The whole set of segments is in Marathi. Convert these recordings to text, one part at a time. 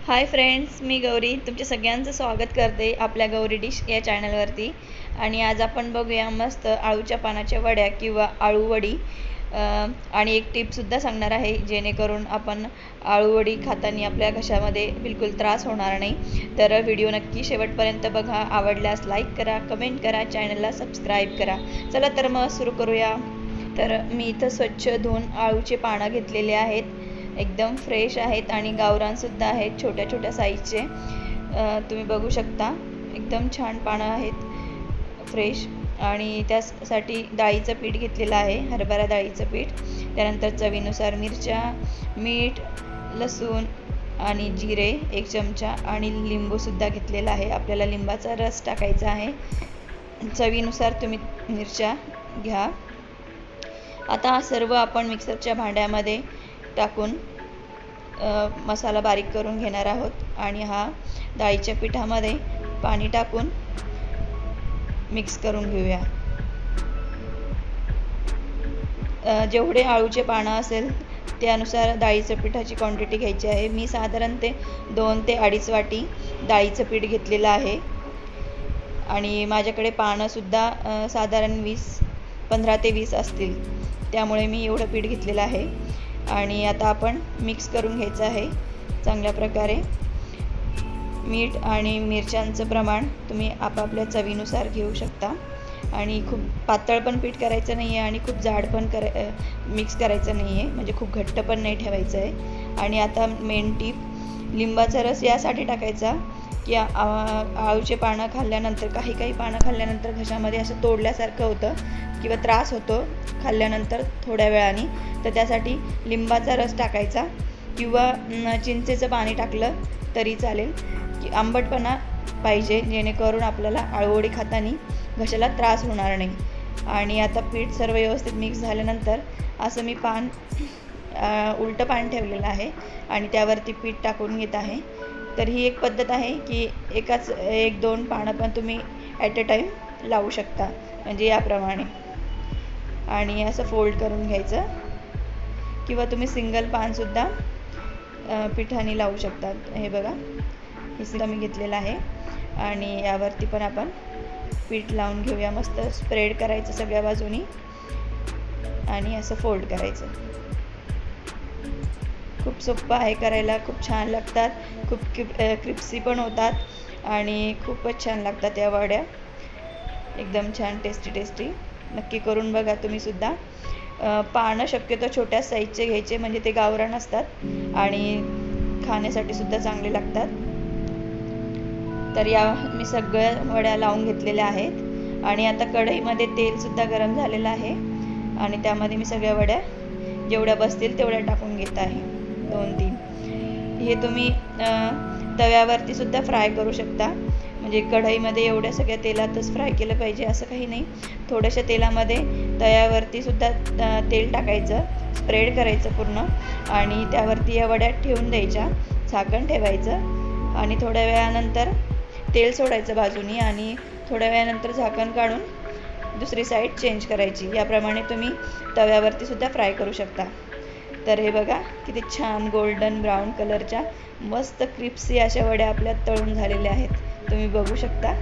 हाय फ्रेंड्स, मी गौरी तुमच्या सगळ्यांचं स्वागत करते आपल्या गौरी डिश या चॅनलवरती। आणि आज आपण बघूया मस्त आळूच्या पानाच्या वड्या किंवा आळू वडी। आणि एक टिपसुद्धा सांगणार आहे जेणेकरून आपण आळू वडी खाताना आपल्या घशामध्ये बिलकुल त्रास होणार नाही। तर व्हिडिओ नक्की शेवटपर्यंत बघा। आवडल्यास लाईक करा, कमेंट करा, चॅनलला सबस्क्राईब करा। चला तर मग सुरू करूया। तर मी इथं स्वच्छ धुवून आळूचे पानं घेतलेले आहेत, एकदम फ्रेश आहेत आणि गावरानसुद्धा आहेत, छोट्या छोट्या साईजचे। तुम्ही बघू शकता एकदम छान पानं आहेत, फ्रेश। आणि त्यासाठी डाळीचं पीठ घेतलेलं आहे, हरभरा डाळीचं पीठ। त्यानंतर चवीनुसार मिरच्या, मीठ, लसूण आणि जिरे 1 चमचा आणि लिंबूसुद्धा घेतलेला आहे। आपल्याला लिंबाचा रस टाकायचा आहे। चवीनुसार तुम्ही मिरच्या घ्या। आता हा सर्व आपण मिक्सरच्या भांड्यामध्ये टाकून मसाला बारीक करून घेणार आहोत। आणि हा डाळीच्या पिठामध्ये पाणी टाकून मिक्स करून घेऊया। जेवढे आळूचे पानं असेल त्यानुसार डाळीच्या पिठाची क्वांटिटी घ्यायची आहे। मी साधारण 2 ते 2.5 वाटी डाळीचं पीठ घेतलेलं आहे। आणि माझ्याकडे पानंसुद्धा साधारण 15 ते 20 असतील, त्यामुळे मी एवढं पीठ घेतलेलं आहे। आणि आता आपण मिक्स करून घ्यायचं आहे चांगल्या प्रकारे। मीठ आणि मिरच्यांचं प्रमाण तुम्ही आपापल्या चवीनुसार घेऊ शकता। आणि खूप पातळ पण पीठ करायचं नाही आहे आणि खूप जाड पण मिक्स करायचं नाही आहे, म्हणजे खूप घट्ट पण नाही ठेवायचं आहे। आणि आता मेन टीप, लिंबाचा रस यासाठी टाकायचा की आळूचे पानं खाल्ल्यानंतर काही पानं खाल्ल्यानंतर घशामध्ये असं तोडल्यासारखं होतं किंवा त्रास होतो खाल्ल्यानंतर थोड्या वेळाने। तर त्यासाठी लिंबाचा रस टाकायचा किंवा चिंचेचं पाणी टाकलं तरी चालेल, की आंबटपणा पाहिजे जेणेकरून आपल्याला आळूवडी खाताना घशाला त्रास होणार नाही। आणि आता पीठ सर्व व्यवस्थित मिक्स झाल्यानंतर असं मी उलटं पान ठेवलेलं आहे आणि त्यावरती पीठ टाकून घेत आहे। तर ही एक पद्धत आहे की 1-2 पानं पण तुम्ही ॲट अ टाईम लावू शकता, म्हणजे याप्रमाणे। आणि असं फोल्ड करून घ्यायचं किंवा तुम्ही सिंगल पानसुद्धा पिठाने लावू शकता। हे बघा, हे सुद्धा मी घेतलेलं आहे। आणि यावरती पण आपण पीठ लावून घेऊया, मस्त स्प्रेड करायचं सगळ्या बाजूनी आणि असं फोल्ड करायचं। खूप सोपं आहे करायला, खूप छान लागतात, खूप क्रिस्पी पण होतात आणि खूपच छान लागतात या वड्या, एकदम छान टेस्टी। नक्की करून बघा तुम्ही सुद्धा। पानं शक्यतो छोट्या साईजचे घ्यायचे, म्हणजे ते गावरान असतात आणि खाण्यासाठी सुद्धा चांगले लागतात। तर या मी सगळ्या वड्या लावून घेतलेल्या आहेत। आणि आता कढईमध्ये तेलसुद्धा गरम झालेलं आहे आणि त्यामध्ये मी सगळ्या वड्या जेवढ्या बसतील तेवढ्या टाकून घेत आहे, 2-3। हे तुम्ही तव्यावरती सुद्धा फ्राय करू शकता, म्हणजे कढईमध्ये एवढ्या सगळ्या तेलातच फ्राय केलं पाहिजे असं काही नाही। थोड्याशा तेलामध्ये तव्यावरती सुद्धा तेल टाकायचं, स्प्रेड करायचं पूर्ण आणि त्यावरती या वड्या ठेवून द्यायच्या, झाकण ठेवायचं आणि थोड्या वेळानंतर तेल सोडायचं बाजूनी आणि थोड्या वेळानंतर झाकण काढून दुसरी साईड चेंज करायची। याप्रमाणे तुम्ही तव्यावरती सुद्धा फ्राय करू शकता। तर हे बघा किती छान गोल्डन ब्राऊन कलरच्या मस्त क्रिस्पी अशा वड्या आपल्या तळून झालेल्या आहेत, तुम्ही बघू शकता।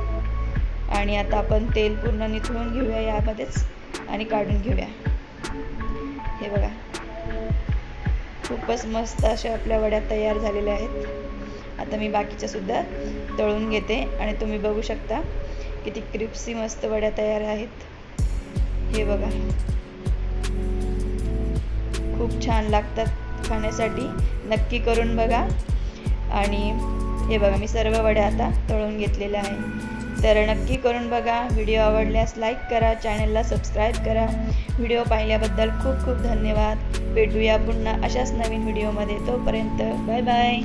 आणि आता आपण तेल पूर्ण निथळून घेऊया यामध्येच आणि काढून घेऊया। हे बघा, खूपच मस्त अशा आपल्या वड्या तयार झालेल्या आहेत। आता मी बाकीच्या सुद्धा तळून घेते आणि तुम्ही बघू शकता किती क्रिस्पी मस्त वड्या तयार आहेत। हे बघा, खूप छान लागतात खाण्यासाठी, नक्की करून बघा। आणि हे बघा, मी सर्व वड्या आता तळून घेतलेल्या आहे। तर नक्की करून बघा। व्हिडिओ आवडल्यास लाईक करा, चॅनलला सबस्क्राईब करा। व्हिडिओ पाहिल्याबद्दल खूप खूप धन्यवाद। भेटूया पुन्हा अशाच नवीन व्हिडिओमध्ये, तोपर्यंत बाय बाय।